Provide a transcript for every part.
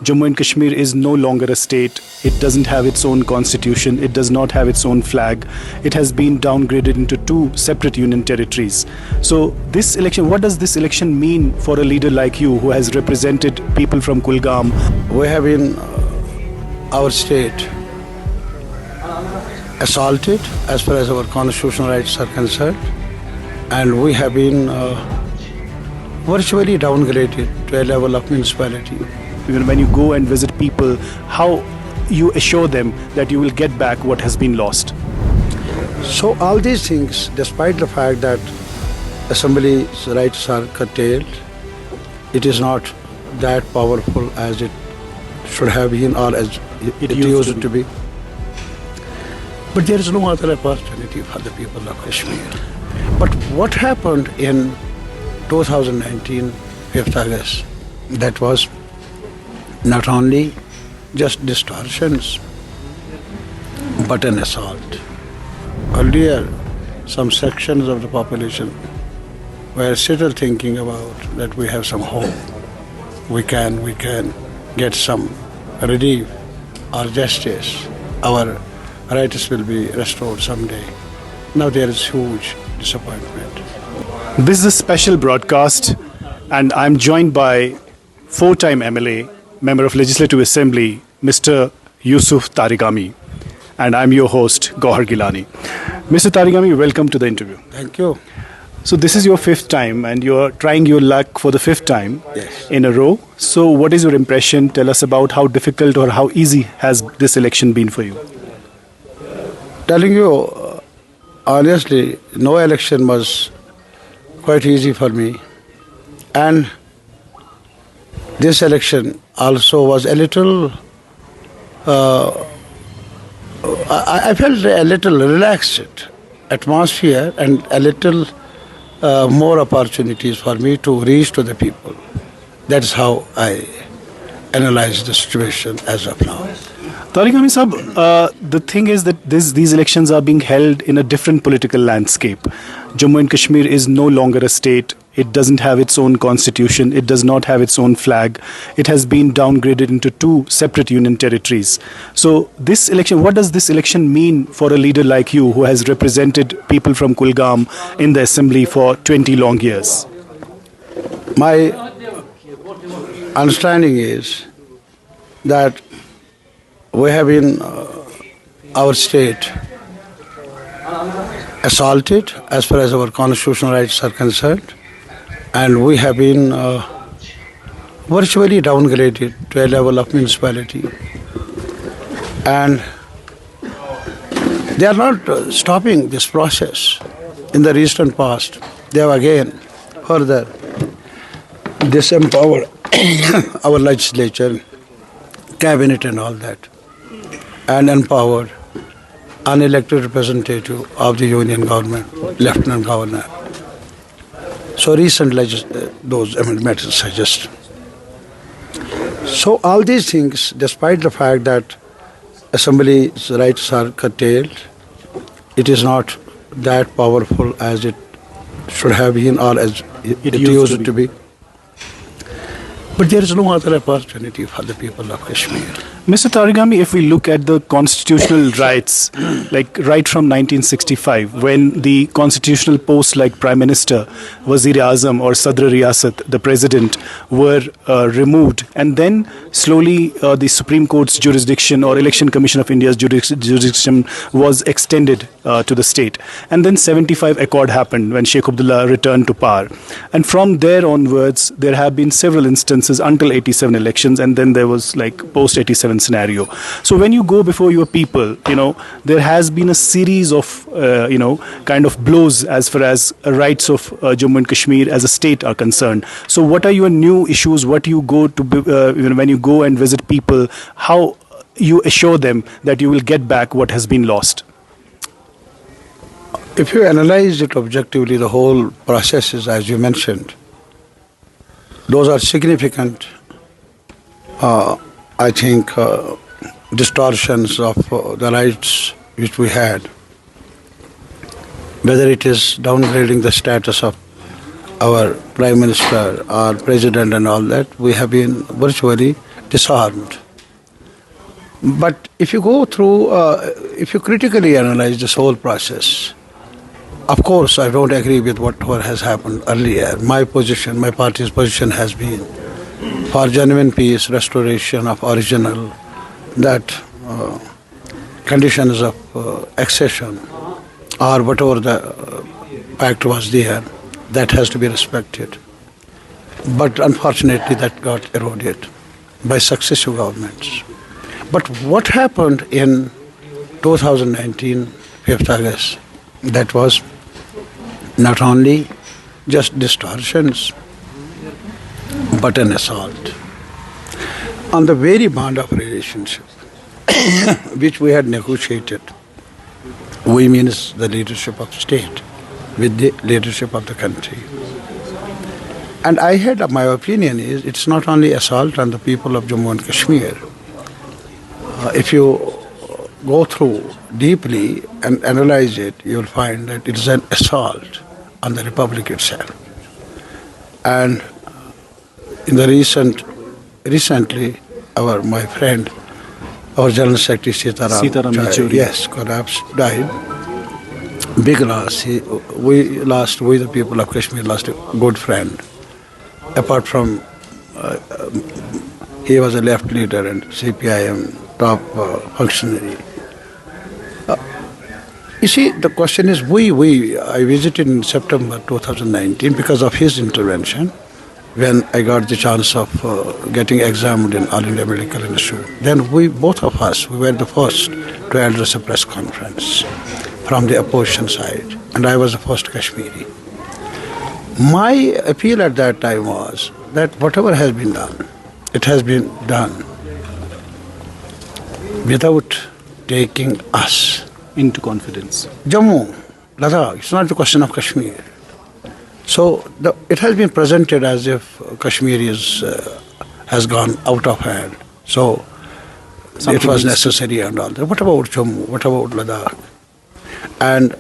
Jammu and Kashmir is no longer a state. It doesn't have its own constitution. It does not have its own flag. It has been downgraded into two separate union territories. So this election, what does this election mean for a leader like you who has represented people from Kulgam? We have been, our state, assaulted as far as our constitutional rights are concerned, and we have been virtually downgraded to a level of municipality. When you go and visit people, how you assure them that you will get back what has been lost? So all these things, despite the fact that assembly's rights are curtailed, it is not that powerful as it should have been or as it used to be. But there is no other opportunity for the people of Kashmir. But what happened in 2019, 5th August, that was not only just distortions, but an assault. Earlier, some sections of the population were still thinking about that we have some hope. We can get some relief or justice. Our rights will be restored someday. Now there is huge disappointment. This is a special broadcast, and I'm joined by four-time MLA, Member of Legislative Assembly, Mr. Yousuf Tarigami, and I'm your host, Gohar Gilani. Mr. Tarigami, welcome to the interview. Thank you. So this is your fifth time, and you're trying your luck for the fifth time Yes. in a row. So what is your impression? Tell us about how difficult or how easy has this election been for you? Telling you honestly, no election was quite easy for me, and this election also was a little, I felt a little relaxed atmosphere and a little more opportunities for me to reach to the people. That's how I analyze the situation as of now. Tarigami Sahab, the thing is that these elections are being held in a different political landscape. Jammu and Kashmir is no longer a state. It doesn't have its own constitution. It does not have its own flag. It has been downgraded into two separate union territories. So this election, what does this election mean for a leader like you who has represented people from Kulgam in the assembly for 20 long years? My understanding is that we have been, our state, assaulted as far as our constitutional rights are concerned, and we have been virtually downgraded to a level of municipality. And they are not stopping this process. In the recent past, they have again further disempowered our legislature, cabinet and all that, and empowered unelected representative of the union government, lieutenant governor. So recent those amendments suggest. So all these things, despite the fact that assembly's rights are curtailed, it is not that powerful as it should have been or as it used to be. But there is no other opportunity for the people of Kashmir. Mr. Tarigami, if we look at the constitutional rights, like right from 1965, when the constitutional posts like Prime Minister, Wazir-e-Azam or Sadr Riyasat, the President, were removed, and then slowly the Supreme Court's jurisdiction or Election Commission of India's jurisdiction was extended to the state. And then 75 Accord happened when Sheikh Abdullah returned to power. And from there onwards, there have been several instances until 87 elections, and then there was like post-87 scenario. So when you go before your people, there has been a series of, kind of blows as far as rights of Jammu and Kashmir as a state are concerned. So what are your new issues? What you go to, when you go and visit people, how you assure them that you will get back what has been lost? If you analyze it objectively, the whole processes, as you mentioned, those are significant, I think, distortions of the rights which we had. Whether it is downgrading the status of our Prime Minister or President and all that, we have been virtually disarmed. But if you go through, if you critically analyze this whole process, of course, I don't agree with what has happened earlier. My position, my party's position has been for genuine peace, restoration of original, that conditions of accession or whatever the pact was there, that has to be respected. But unfortunately, that got eroded by successive governments. But what happened in 2019, 5th August, that was not only just distortions, but an assault on the very bond of relationship which we had negotiated. We means the leadership of state with the leadership of the country. And I had, my opinion is, it's not only assault on the people of Jammu and Kashmir. If you go through deeply and analyze it, you'll find that it is an assault on the republic itself. And in the recently, my friend, our General Secretary Sitaram Yechury, yes, collapsed, died. Big loss. We the people of Kashmir lost a good friend. Apart from, he was a left leader and CPIM top functionary. You see, the question is, I visited in September 2019 because of his intervention when I got the chance of getting examined in All India Medical Institute. Then both of us, we were the first to address a press conference from the opposition side, and I was the first Kashmiri. My appeal at that time was that whatever has been done, it has been done without taking us into confidence. Jammu, Ladakh, it's not the question of Kashmir. So it has been presented as if Kashmir has gone out of hand. So it was necessary and all that. What about Jammu? What about Ladakh? And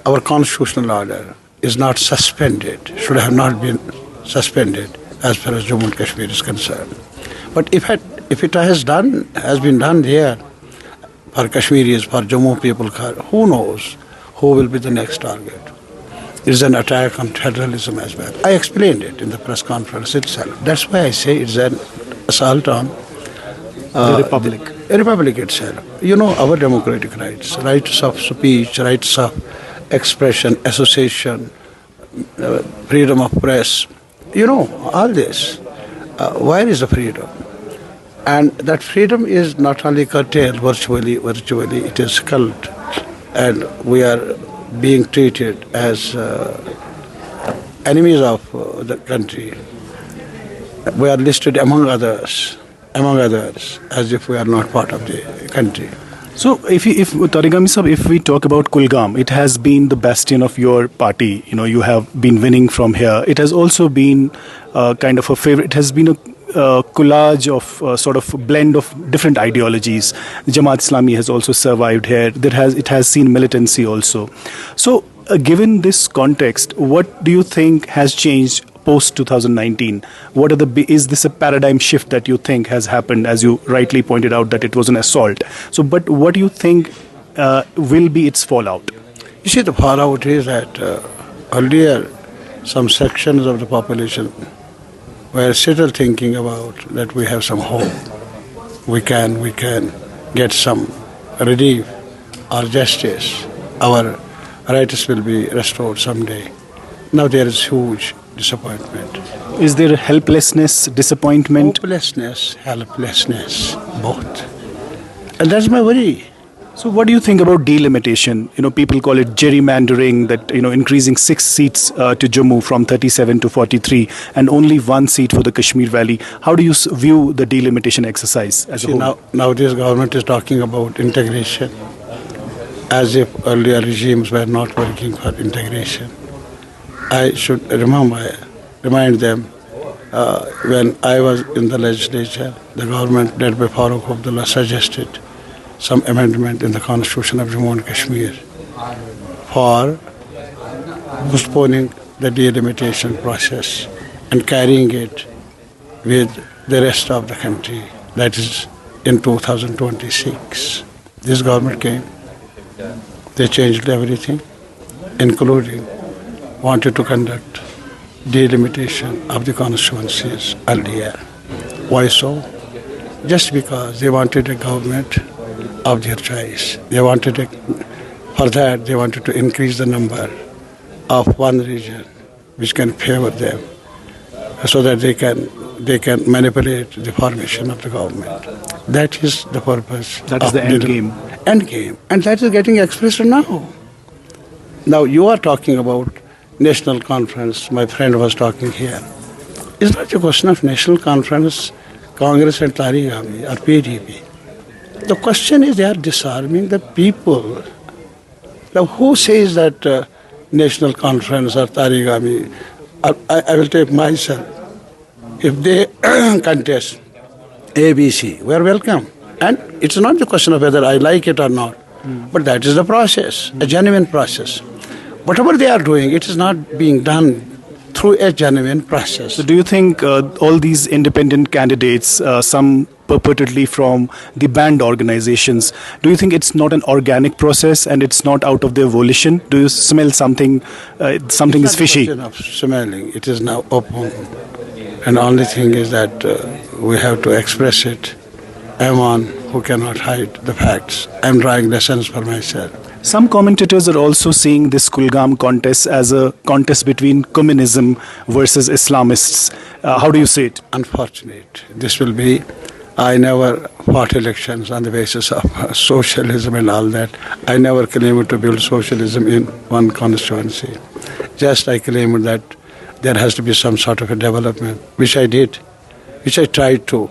our constitutional order is not suspended, should have not been suspended as far as Jammu and Kashmir is concerned. But if it has been done there for Kashmiris, for Jammu people, who knows who will be the next target? It is an attack on federalism as well. I explained it in the press conference itself. That's why I say it's an assault on the republic. The republic itself. You know, our democratic rights, rights of speech, rights of expression, association, freedom of press, you know, all this. Where is the freedom? And that freedom is not only curtailed virtually, it is culled. And we are being treated as enemies of the country. We are listed among others, as if we are not part of the country. So, if Tarigami sir, if we talk about Kulgam, it has been the bastion of your party. You know, you have been winning from here. It has also been kind of a favorite. It has been a collage of sort of a blend of different ideologies. Jama'at-e-Islami has also survived here. It has seen militancy also. So, given this context, what do you think has changed post 2019? Is this a paradigm shift that you think has happened, as you rightly pointed out that it was an assault? So, but what do you think will be its fallout? You see, the fallout is that earlier some sections of the population were still thinking about that we have some hope. We can get some relief or justice. Our rights will be restored someday. Now there is huge disappointment. Is there helplessness, disappointment? Hopelessness, helplessness, both. And that's my worry. So what do you think about delimitation? You know, people call it gerrymandering, that, you know, increasing 6 seats to Jammu from 37 to 43 and only 1 seat for the Kashmir Valley. How do you view the delimitation exercise as a whole? Now this government is talking about integration as if earlier regimes were not working for integration. I should remind them when I was in the legislature, the government led by Farooq Abdullah suggested some amendment in the constitution of Jammu and Kashmir for postponing the delimitation process and carrying it with the rest of the country that is in 2026. This government came, they changed everything, including wanted to conduct delimitation of the constituencies earlier. Why so? Just because they wanted a government of their choice. For that, they wanted to increase the number of one region which can favor them, so that they can manipulate the formation of the government. That is the purpose. That is the end game. End game. And that is getting expressed now. Now you are talking about national conference. My friend was talking here. It's not a question of national conference, Congress and Tarigami or PDP. The question is they are disarming the people. Now who says that national conference or Tarigami? I will take myself. If they contest ABC, we are welcome. And it's not the question of whether I like it or not, but that is the process, a genuine process. Whatever they are doing, it is not being done through a genuine process. So do you think all these independent candidates, some purportedly from the banned organizations, do you think it's not an organic process and it's not out of their volition? Do you smell something, something is fishy? It's not a question of smelling. It is now open. And the only thing is that we have to express it. I'm one who cannot hide the facts. I'm drawing lessons for myself. Some commentators are also seeing this Kulgam contest as a contest between communism versus Islamists. How do you see it? Unfortunate. This will be, I never fought elections on the basis of socialism and all that. I never claimed to build socialism in one constituency. Just I claimed that there has to be some sort of a development, which I did, which I tried to.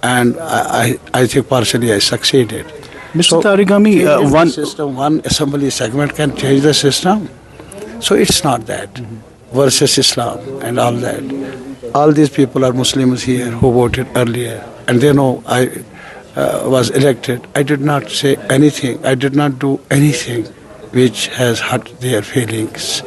And I think partially I succeeded. Mr. Tarigami, one assembly segment can change the system. So it's not that. Versus Islam and all that. All these people are Muslims here who voted earlier. And they know I was elected. I did not say anything. I did not do anything which has hurt their feelings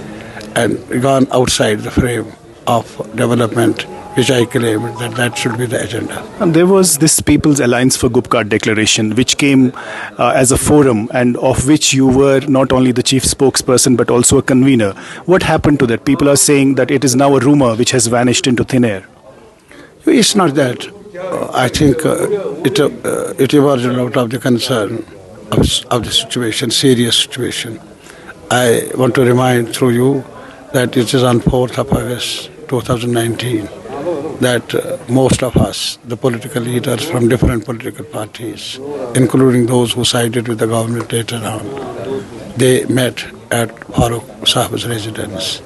and gone outside the frame of development, which I claimed that should be the agenda. And there was this People's Alliance for Gupkar Declaration, which came as a forum and of which you were not only the chief spokesperson but also a convener. What happened to that? People are saying that it is now a rumor which has vanished into thin air. It's not that. I think it emerged out of the concern of the situation, serious situation. I want to remind through you that it is on 4th of August 2019 that most of us, the political leaders from different political parties, including those who sided with the government later on, they met at Farooq Sahib's residence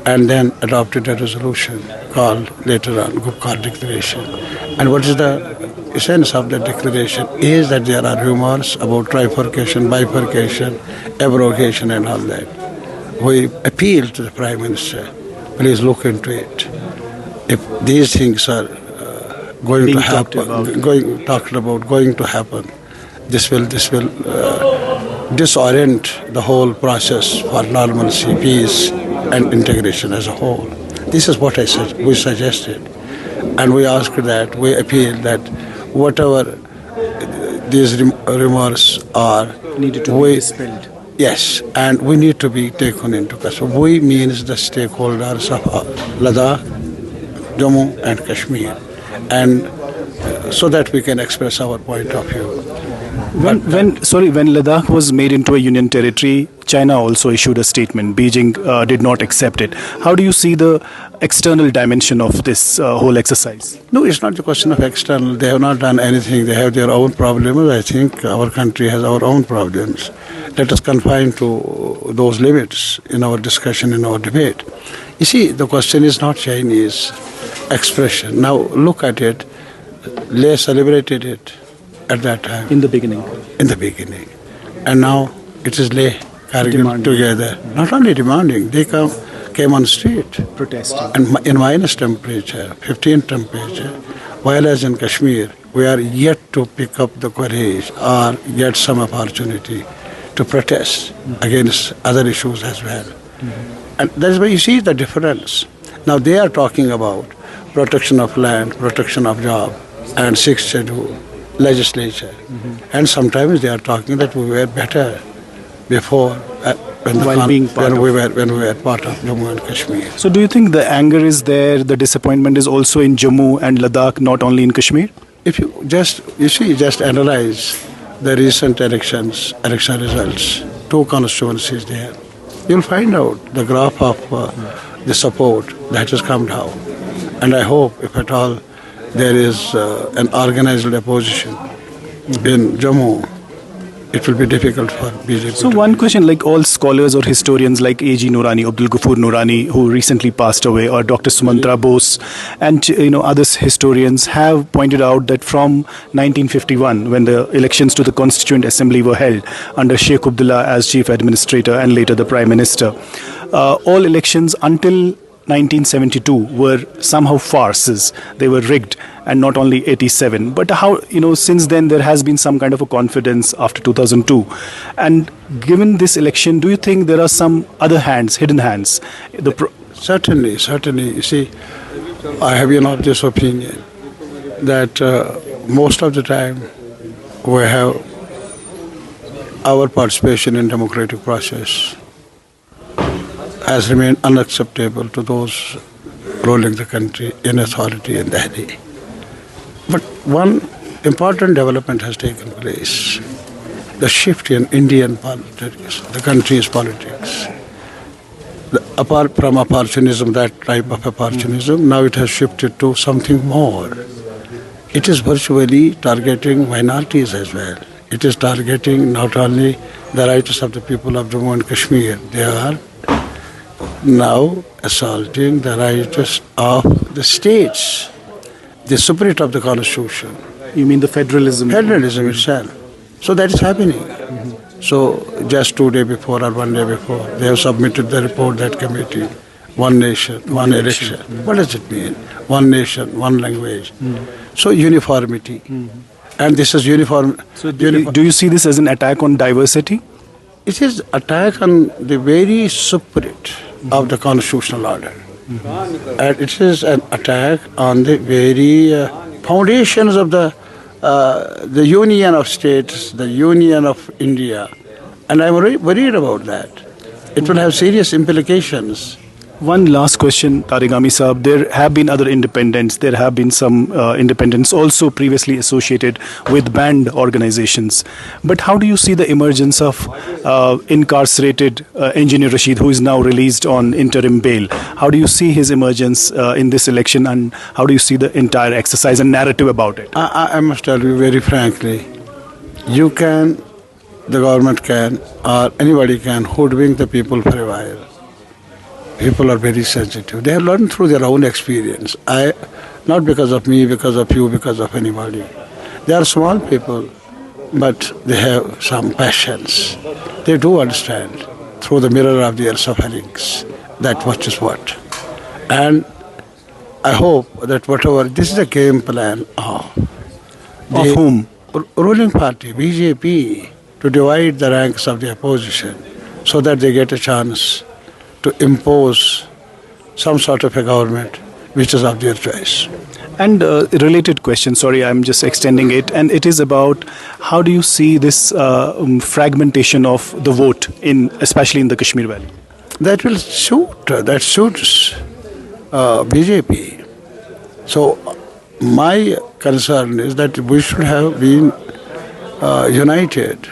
and then adopted a resolution called later on Gupkar Declaration. And what is the essence of the declaration is that there are rumors about trifurcation, bifurcation, abrogation and all that. We appeal to the Prime Minister, please look into it. If these things are going to happen, this will disorient the whole process for normalcy, peace, and integration as a whole. This is what we suggested, and we asked that, we appeal that whatever these rumors are, Needed to be dispelled. Yes, and we need to be taken into consideration. We means the stakeholders of Ladakh, Jammu and Kashmir, and so that we can express our point of view. When Ladakh was made into a union territory, China also issued a statement. Beijing did not accept it. How do you see the external dimension of this whole exercise? No, it's not a question of external. They have not done anything. They have their own problems. I think our country has our own problems. Let us confine to those limits in our discussion, in our debate. You see, the question is not Chinese expression. Now look at it. Leh celebrated it at that time. In the beginning. In the beginning. And now it is Leh, Kargil together. Not only demanding, they came on street. Protesting. And in minus temperature, 15 temperature, while as in Kashmir, we are yet to pick up the courage or get some opportunity to protest against other issues as well. And that's why you see the difference. Now they are talking about protection of land, protection of job, and sixth schedule, legislature. And sometimes they are talking that we were better before when we were part of Jammu and Kashmir. So do you think the anger is there, the disappointment is also in Jammu and Ladakh, not only in Kashmir? If you just analyze the recent election results, 2 constituencies there, you'll find out the graph of the support that has come down. And I hope, if at all, there is an organized opposition in Jammu, it will be difficult for BJP. So one question, like all scholars or historians like A.G. Noorani, Abdul Ghafoor Noorani, who recently passed away, or Dr. Sumantra Bose, and other historians have pointed out that from 1951, when the elections to the Constituent Assembly were held under Sheikh Abdullah as chief administrator and later the prime minister, all elections until 1972 were somehow farces. They were rigged, and not only 87. But how, since then there has been some kind of a confidence after 2002. And given this election, do you think there are some other hands, hidden hands? Certainly. You see, I have been of this opinion that most of the time we have our participation in democratic process has remained unacceptable to those ruling the country in authority in Delhi. But one important development has taken place. The shift in Indian politics, the country's politics. Apart from opportunism, that type of opportunism, now it has shifted to something more. It is virtually targeting minorities as well. It is targeting not only the rights of the people of Jammu and Kashmir, they are now assaulting the rights of the states, the spirit of the constitution. You mean the federalism? Federalism itself. So that is happening. So just 2 days before or 1 day before, they have submitted the report, that committee, one nation, one election. What does it mean? One nation, one language. So uniformity. And this is uniform. So do you see this as an attack on diversity? It is attack on the very spirit of the constitutional order. And it is an attack on the very foundations of the union of states, the union of India. And I'm worried about that. It will have serious implications. One last question, Tarigami Saab. There have been other independents. There have been some independents also previously associated with banned organizations. But how do you see the emergence of incarcerated engineer Rashid, who is now released on interim bail? How do you see his emergence in this election, and how do you see the entire exercise and narrative about it? I must tell you very frankly, you can, the government can, or anybody can hoodwink the people for a while. People are very sensitive. They have learned through their own experience. Not because of me, because of you, because of anybody. They are small people, but they have some passions. They do understand through the mirror of their sufferings that what is what. And I hope that this is a game plan of whom? Ruling party, BJP, to divide the ranks of the opposition so that they get a chance to impose some sort of a government which is of their choice. And a related question, sorry, I'm just extending it, and it is about how do you see this fragmentation of the vote, especially in the Kashmir Valley? That suits BJP. So my concern is that we should have been united,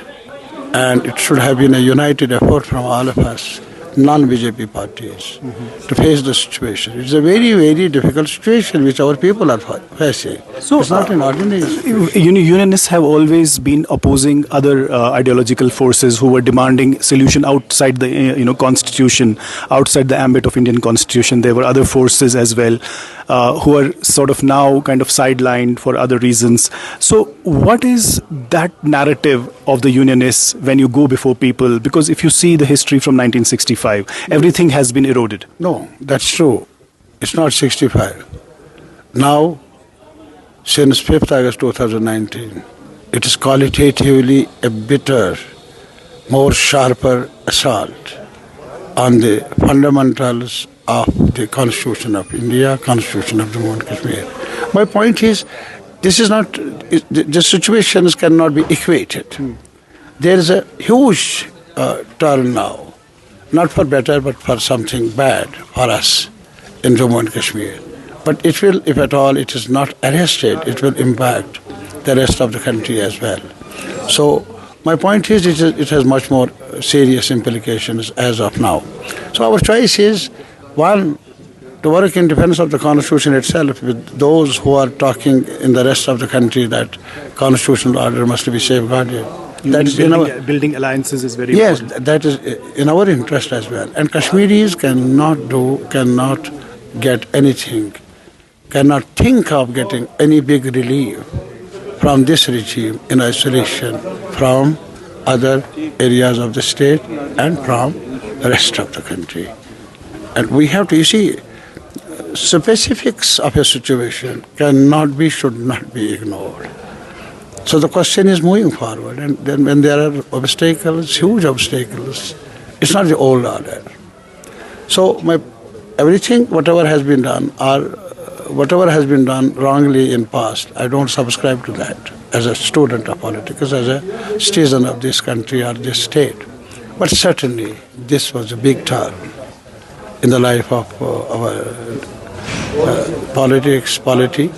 and it should have been a united effort from all of us, non-BJP parties, to face the situation. It's a very, very difficult situation which our people are facing. So it's not an ordinary situation. Unionists have always been opposing other ideological forces who were demanding solution outside the constitution, outside the ambit of Indian constitution. There were other forces as well who are sort of now kind of sidelined for other reasons. So what is that narrative of the Unionists when you go before people? Because if you see the history from 1965, everything has been eroded. No, that's true. It's not 65. Now, since 5th August 2019, it is qualitatively a bitter, more sharper assault on the fundamentals of the Constitution of India, Constitution of Jammu and Kashmir. My point is, this is not, the situations cannot be equated. There is a huge turn now, not for better, but for something bad for us in Jammu and Kashmir. But it will, if at all it is not arrested, it will impact the rest of the country as well. So my point is, it has much more serious implications as of now. So our choice is, one, to work in defense of the Constitution itself with those who are talking in the rest of the country that constitutional order must be safeguarded. That is building alliances is very important. important. That is in our interest as well. And Kashmiris cannot get anything, cannot think of getting any big relief from this regime in isolation from other areas of the state and from the rest of the country. And we have to, you see, specifics of a situation should not be ignored. So the question is moving forward, and then when there are obstacles, huge obstacles, it's not the old order. So everything, whatever has been done, or whatever has been done wrongly in past, I don't subscribe to that as a student of politics, as a citizen of this country or this state. But certainly, this was a big turn in the life of our politics, polity,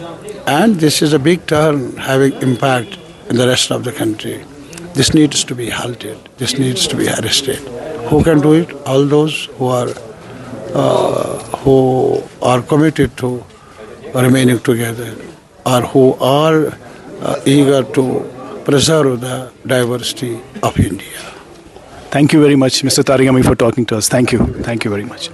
and this is a big turn having impact in the rest of the country. This needs to be halted. This needs to be arrested. Who can do it? All those who are committed to remaining together, or who are eager to preserve the diversity of India. Thank you very much, Mr. Tarigami, for talking to us. Thank you. Thank you very much.